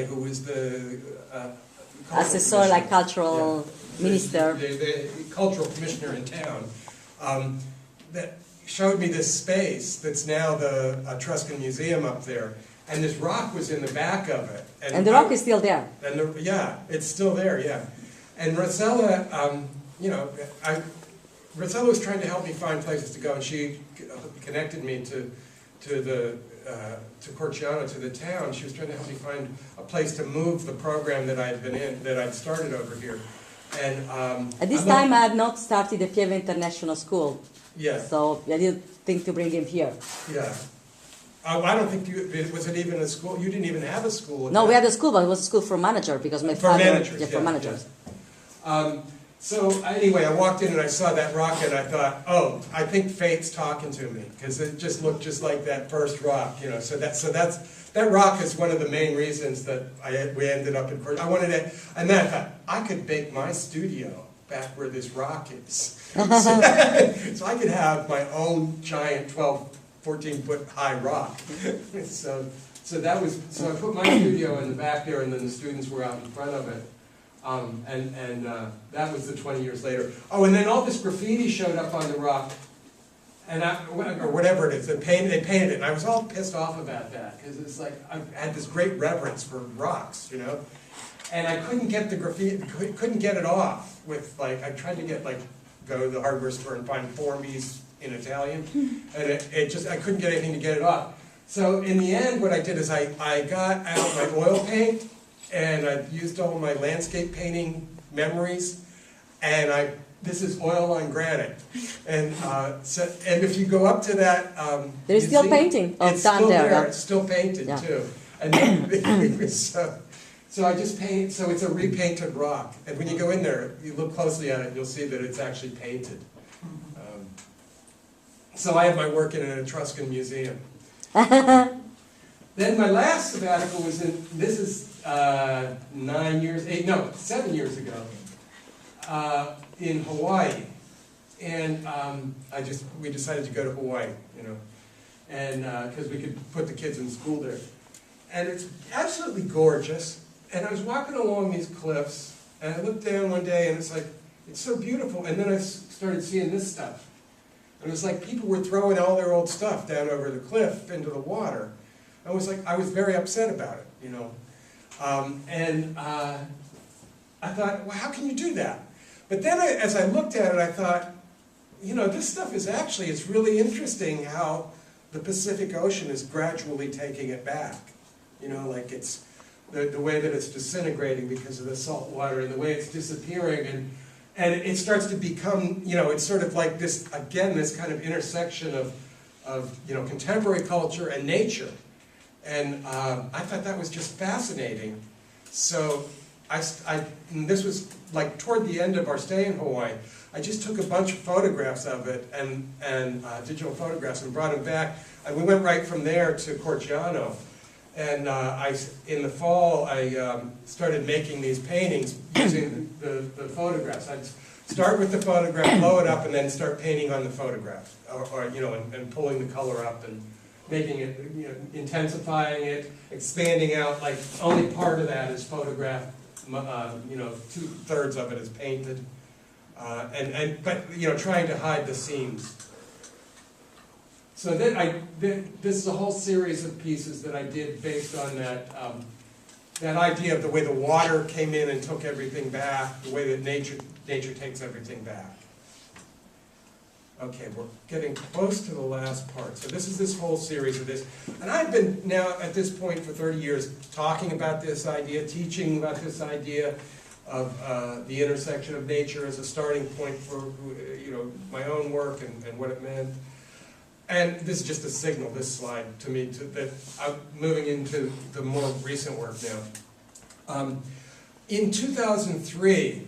who was the assessor, like cultural minister, the cultural commissioner in town, that showed me this space that's now the Etruscan Museum up there, and this rock was in the back of it. And the rock is still there. And yeah, it's still there, yeah. And Rosella, Rosella was trying to help me find places to go, and she connected me to Corciano, to the town. She was trying to help me find a place to move the program that I'd been in, that I'd started over here. And at this time, I had not started the Pieve International School. Yeah. So I didn't think to bring him here. Yeah. I don't think was it even a school? You didn't even have a school. No, we had a school, but it was a school for manager because my father. Managers, for managers. Yeah. So anyway, I walked in and I saw that rock and I thought, oh, I think fate's talking to me, because it just looked just like that first rock, you know. So that rock is one of the main reasons that we ended up in court. I wanted to, and then I thought I could bake my studio back where this rock is, so I could have my own giant 12, 14-foot high rock. So I put my studio in the back there, and then the students were out in front of it. That was the 20 years later. Oh, and then all this graffiti showed up on the rock, and or whatever it is. They painted it, and I was all pissed off about that, because it's like I had this great reverence for rocks, you know, and I couldn't get the graffiti, couldn't get it off with, like, I tried to get, like, go to the hardware store and find Formies in Italian, and I couldn't get anything to get it off. So in the end, what I did is I got out my oil paint, and I used all my landscape painting memories, and this is oil on granite, and and if you go up to that, there's still painting it's down still there. It's still painted too, and so I just paint. So it's a repainted rock, and when you go in there, you look closely at it, you'll see that it's actually painted. So I have my work in an Etruscan museum. Then my last sabbatical was in, this is 7 years ago, in Hawaii. And we decided to go to Hawaii, you know, and because we could put the kids in school there. And it's absolutely gorgeous. And I was walking along these cliffs, and I looked down one day, and it's like, it's so beautiful. And then I started seeing this stuff. And it was like people were throwing all their old stuff down over the cliff into the water. I was very upset about it, you know. I thought, well, how can you do that? But then as I looked at it, I thought, you know, this stuff is actually, it's really interesting how the Pacific Ocean is gradually taking it back. You know, like it's the way that it's disintegrating because of the salt water, and the way it's disappearing, and it starts to become, you know, it's sort of like this, again, this kind of intersection of you know, contemporary culture and nature. And I thought that was just fascinating. So and this was like toward the end of our stay in Hawaii. I just took a bunch of photographs of it, and digital photographs, and brought them back. And we went right from there to Corciano. And in the fall, I started making these paintings using the photographs. I'd start with the photograph, blow it up, and then start painting on the photograph, or you know, and pulling the color up and making it, you know, intensifying it, expanding out. Like only part of that is photographed. You know, 2/3 of it is painted, but you know, trying to hide the seams. So then this is a whole series of pieces that I did based on that idea of the way the water came in and took everything back, the way that nature takes everything back. Okay, we're getting close to the last part. So this is this whole series of this. And I've been now at this point for 30 years talking about this idea, teaching about this idea of the intersection of nature as a starting point for, you know, my own work and what it meant. And this is just a signal, this slide, to me, that I'm moving into the more recent work now. In 2003,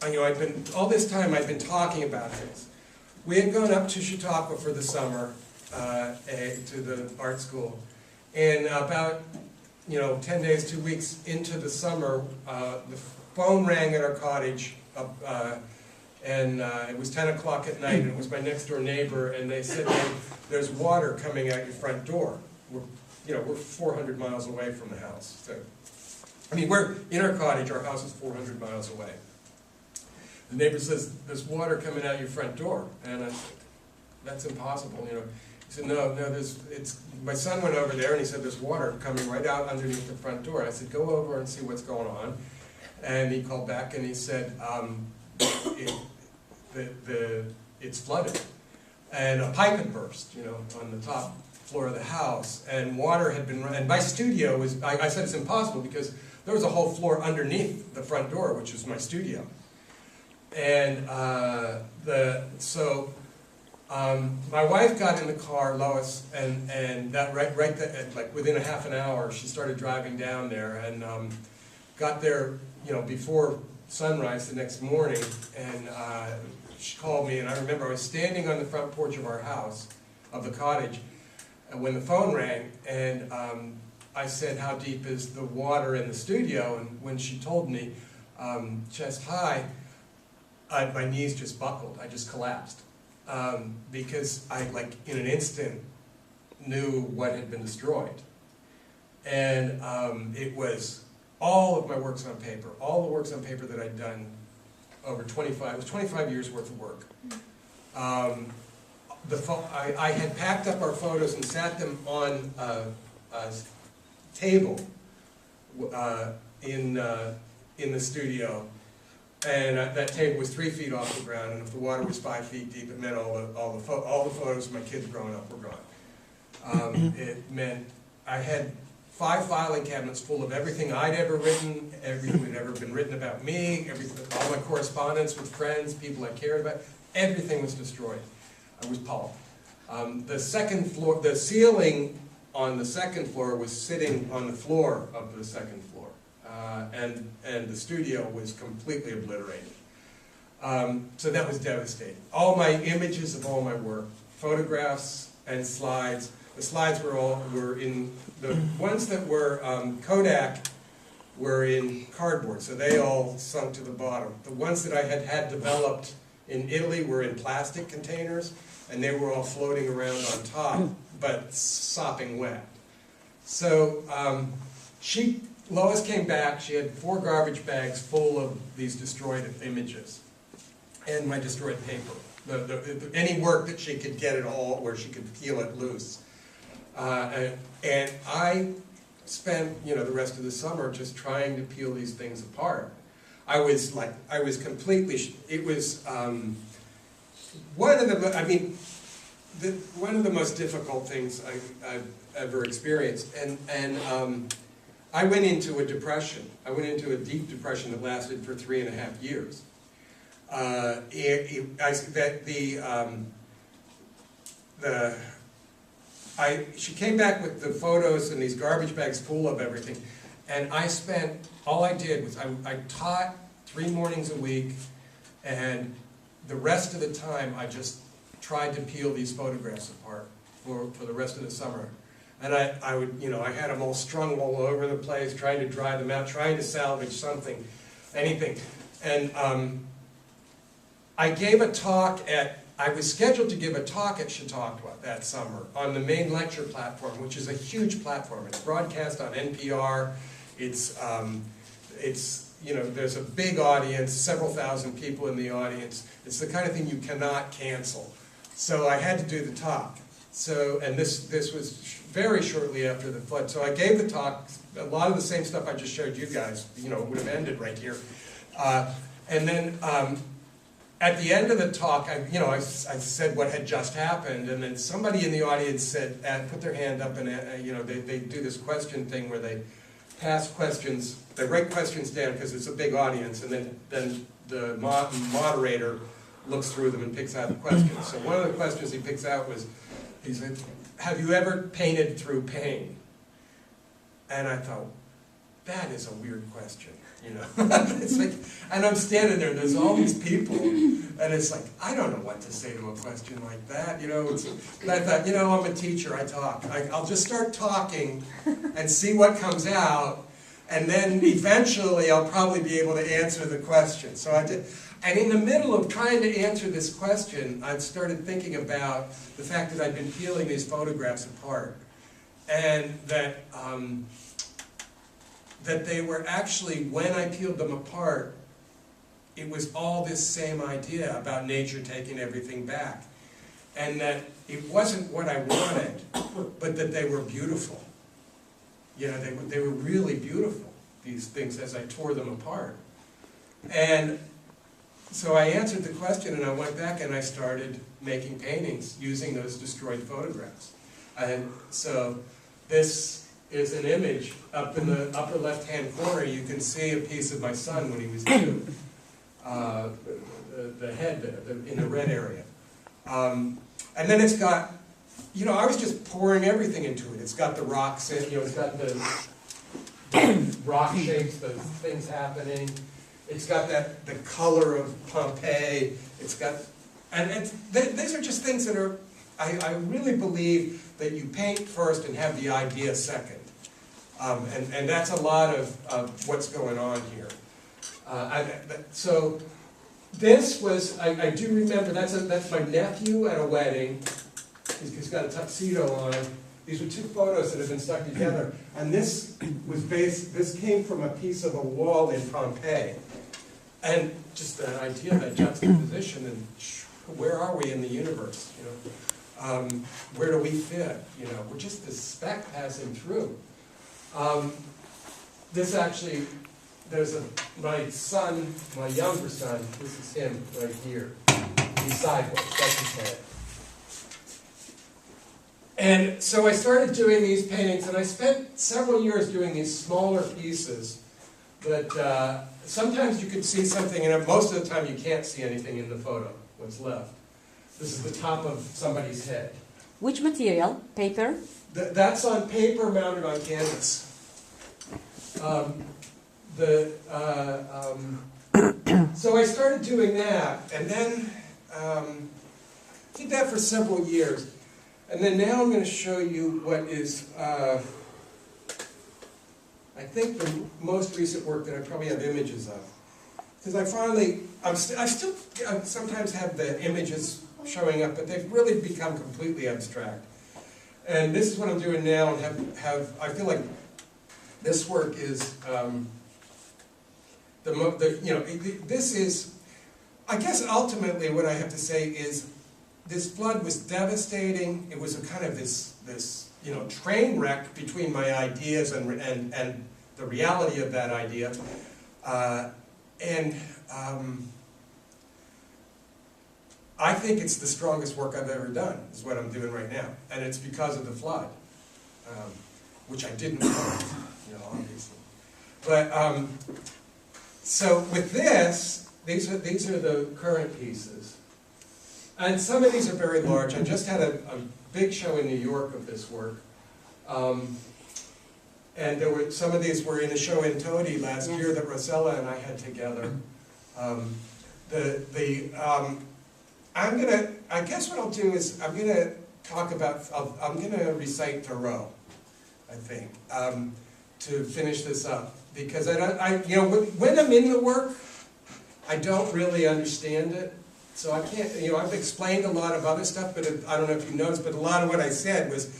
you know, all this time I've been talking about this. We had gone up to Chautauqua for the summer, to the art school, and about, you know, 10 days, 2 weeks into the summer, the phone rang at our cottage, and it was 10 o'clock at night, and it was my next door neighbor, and they said, hey, there's water coming out your front door. We're 400 miles away from the house. So I mean, we're in our cottage, our house is 400 miles away. The neighbor says, there's water coming out your front door. And I said, that's impossible, you know. He said, no, my son went over there and he said, there's water coming right out underneath the front door. I said, go over and see what's going on. And he called back and he said, it's flooded. And a pipe had burst, you know, on the top floor of the house. And water had been running. And my studio was, I said it's impossible because there was a whole floor underneath the front door, which was my studio. And my wife got in the car, Lois, and that like within a half an hour, she started driving down there and got there, you know, before sunrise the next morning. And she called me, and I remember I was standing on the front porch of our house, of the cottage, and when the phone rang, and I said, "How deep is the water in the studio?" And when she told me, chest high, my knees just buckled. I just collapsed. Because I, like, in an instant, knew what had been destroyed. And it was all of my works on paper, all the works on paper that I'd done over 25, it was 25 years worth of work. I had packed up our photos and sat them on a table in the studio. And that table was 3 feet off the ground, and if the water was 5 feet deep, it meant all the photos of my kids growing up were gone. It meant I had 5 filing cabinets full of everything I'd ever written, everything that had ever been written about me, all my correspondence with friends, people I cared about, everything was destroyed. I was appalled. The second floor, the ceiling on the second floor was sitting on the floor of the second floor. And the studio was completely obliterated. So that was devastating. All my images of all my work, photographs and slides. The slides were in, the ones that were Kodak were in cardboard, so they all sunk to the bottom. The ones that I had developed in Italy were in plastic containers, and they were all floating around on top, but sopping wet. So Lois came back, she had 4 garbage bags full of these destroyed images and my destroyed paper. Any work that she could get at all where she could peel it loose. And I spent, the rest of the summer just trying to peel these things apart. I was completely, it was one of the most difficult things I've ever experienced. And I went into a depression. I went into a deep depression that lasted for 3.5 years. She came back with the photos and these garbage bags full of everything, and all I did was I taught 3 mornings a week, and the rest of the time I just tried to peel these photographs apart for the rest of the summer. And I had them all strung all over the place, trying to dry them out, trying to salvage something, anything. And I was scheduled to give a talk at Chautauqua that summer on the main lecture platform, which is a huge platform. It's broadcast on NPR. It's there's a big audience, several thousand people in the audience. It's the kind of thing you cannot cancel. So I had to do the talk. And this was very shortly after the flood. So I gave the talk, a lot of the same stuff I just showed you guys, would have ended right here. And then at the end of the talk, I said what had just happened, and then somebody in the audience said, put their hand up, and they do this question thing where they pass questions, they write questions down because it's a big audience, and then the moderator looks through them and picks out the questions. So one of the questions he picks out was, he said, "Have you ever painted through pain?" And I thought, that is a weird question, It's like, and I'm standing there, and there's all these people, and it's like, I don't know what to say to a question like that, But I thought, I'm a teacher, I talk. I'll just start talking and see what comes out, and then eventually I'll probably be able to answer the question. So I did. And in the middle of trying to answer this question, I started thinking about the fact that I'd been peeling these photographs apart. And that, that they were actually, when I peeled them apart, it was all this same idea about nature taking everything back. And that it wasn't what I wanted, but that they were beautiful. You know, they were really beautiful, these things, as I tore them apart. And so I answered the question, and I went back and I started making paintings using those destroyed photographs. And so this is an image up in the upper left-hand corner. You can see a piece of my son when he was 2. The head there, in the red area. And then it's got, you know, I was just pouring everything into it. It's got the rocks in, you know, it's got the rock shapes, the things happening. It's got the color of Pompeii. It's got, and these are just things that are, I really believe that you paint first and have the idea second. And that's a lot of what's going on here. So this was, I do remember, that's my nephew at a wedding. He's got a tuxedo on. These were 2 photos that have been stuck together. And this came from a piece of a wall in Pompeii. And just that idea, that juxtaposition, and where are we in the universe? You know, where do we fit? You know, we're just this speck passing through. This actually, there's my son, my younger son. This is him right here. He's sideways. That's his head. And so I started doing these paintings, and I spent several years doing these smaller pieces that sometimes you could see something in it. Most of the time you can't see anything in the photo, what's left. This is the top of somebody's head. Which material? Paper? That's on paper mounted on canvas. So I started doing that, and then did that for several years. And then now I'm going to show you what is, I think, the most recent work that I probably have images of. Because I still sometimes have the images showing up, but they've really become completely abstract. And this is what I'm doing now, and I feel like this work is, this is, I guess ultimately what I have to say is, this flood was devastating. It was a kind of this train wreck between my ideas and the reality of that idea. I think it's the strongest work I've ever done, is what I'm doing right now. And it's because of the flood, which I didn't want, obviously. But, so with this, these are the current pieces. And some of these are very large. I just had a big show in New York of this work. And some of these were in a show in Todi last year that Rosella and I had together. I guess what I'll do is I'm gonna recite Thoreau, I think, to finish this up. Because when I'm in the work, I don't really understand it. So I can't, I've explained a lot of other stuff, but I don't know if you noticed, but a lot of what I said was,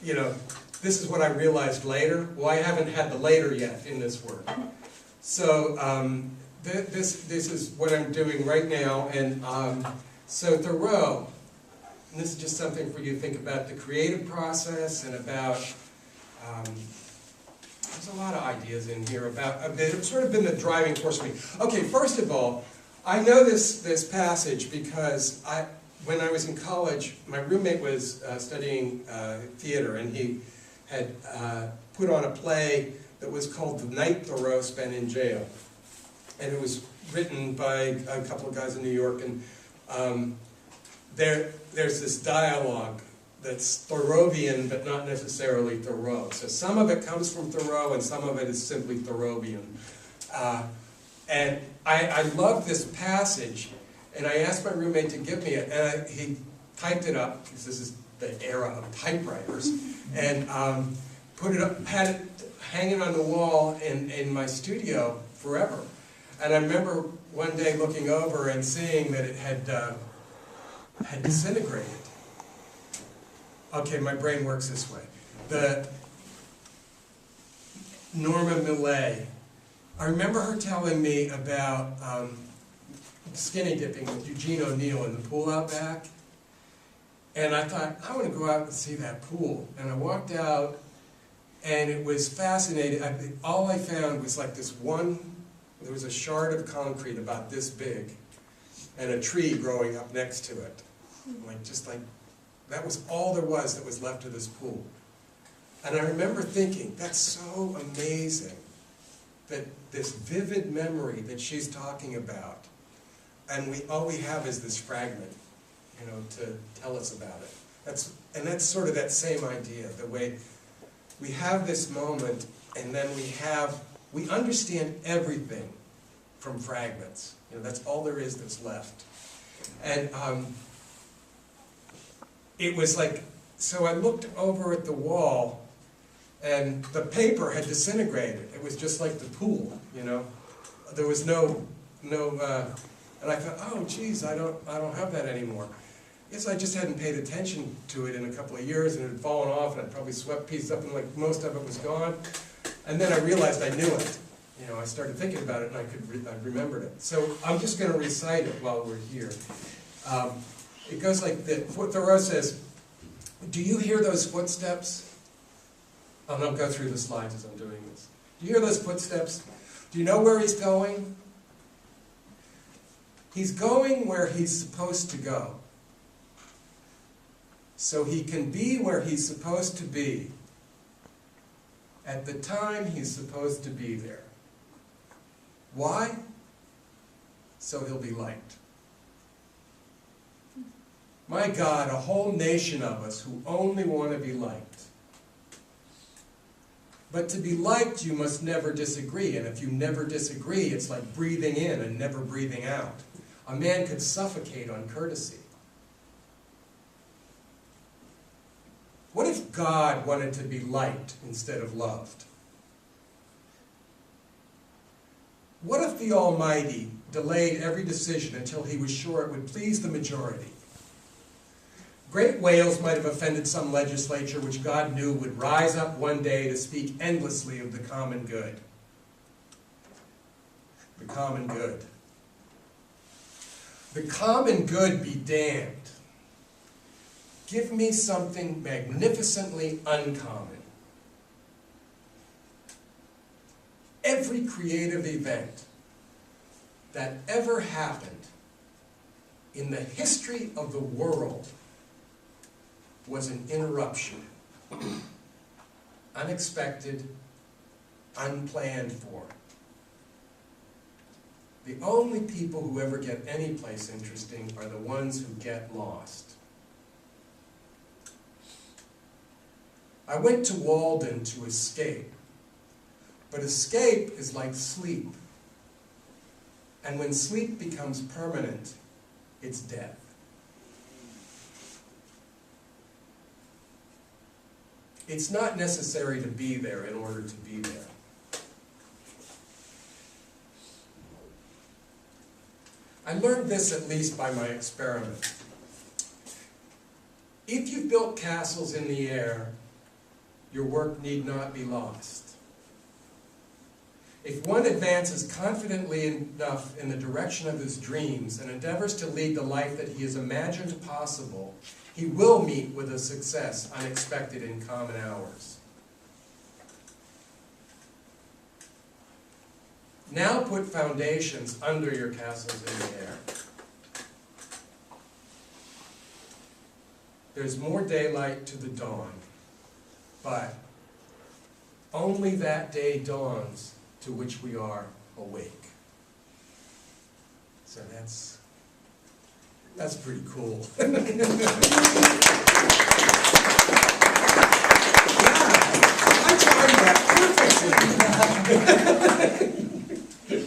this is what I realized later. Well, I haven't had the later yet in this work. So this is what I'm doing right now. And so Thoreau, and this is just something for you to think about the creative process and about, there's a lot of ideas in here about, it's sort of been the driving force for me. Okay, first of all, I know this passage because when I was in college, my roommate was studying theater, and he had put on a play that was called The Night Thoreau Spent in Jail. And it was written by a couple of guys in New York, and there's this dialogue that's Thoreauvian, but not necessarily Thoreau. So some of it comes from Thoreau, and some of it is simply Thoreauvian. And I loved this passage, and I asked my roommate to give me it, and he typed it up, because this is the era of typewriters, and put it up, had it hanging on the wall in my studio forever. And I remember one day looking over and seeing that it had disintegrated. Okay, my brain works this way. Norma Millet. I remember her telling me about skinny dipping with Eugene O'Neill in the pool out back. And I thought, I want to go out and see that pool. And I walked out, and it was fascinating. All I found was like this one, there was a shard of concrete about this big, and a tree growing up next to it. Just like, that was all there was that was left of this pool. And I remember thinking, that's so amazing, that this vivid memory that she's talking about, and all we have is this fragment, to tell us about it. That's sort of that same idea, the way we have this moment, and then we understand everything from fragments. That's all there is that's left. And it was like, so I looked over at the wall, and the paper had disintegrated. It was just like the pool, There was no, and I thought, oh, geez, I don't have that anymore. Yes, I just hadn't paid attention to it in a couple of years, and it had fallen off, and I'd probably swept pieces up, and like most of it was gone. And then I realized I knew it. I started thinking about it, and I remembered it. So I'm just going to recite it while we're here. It goes like this. Thoreau says, do you hear those footsteps? I'll not go through the slides as I'm doing this. Do you hear those footsteps? Do you know where he's going? He's going where he's supposed to go, so he can be where he's supposed to be at the time he's supposed to be there. Why? So he'll be liked. My God, a whole nation of us who only want to be liked. But to be liked, you must never disagree. And if you never disagree, it's like breathing in and never breathing out. A man could suffocate on courtesy. What if God wanted to be liked instead of loved? What if the Almighty delayed every decision until he was sure it would please the majority? Great whales might have offended some legislature which God knew would rise up one day to speak endlessly of the common good. The common good. The common good be damned. Give me something magnificently uncommon. Every creative event that ever happened in the history of the world was an interruption. Unexpected, unplanned for. The only people who ever get any place interesting are the ones who get lost. I went to Walden to escape, but escape is like sleep. And when sleep becomes permanent, it's death. It's not necessary to be there in order to be there. I learned this at least by my experiment. If you've built castles in the air, your work need not be lost. If one advances confidently enough in the direction of his dreams and endeavors to lead the life that he has imagined possible, he will meet with a success unexpected in common hours. Now put foundations under your castles in the air. There's more daylight to the dawn, but only that day dawns to which we are awake. So that's pretty cool.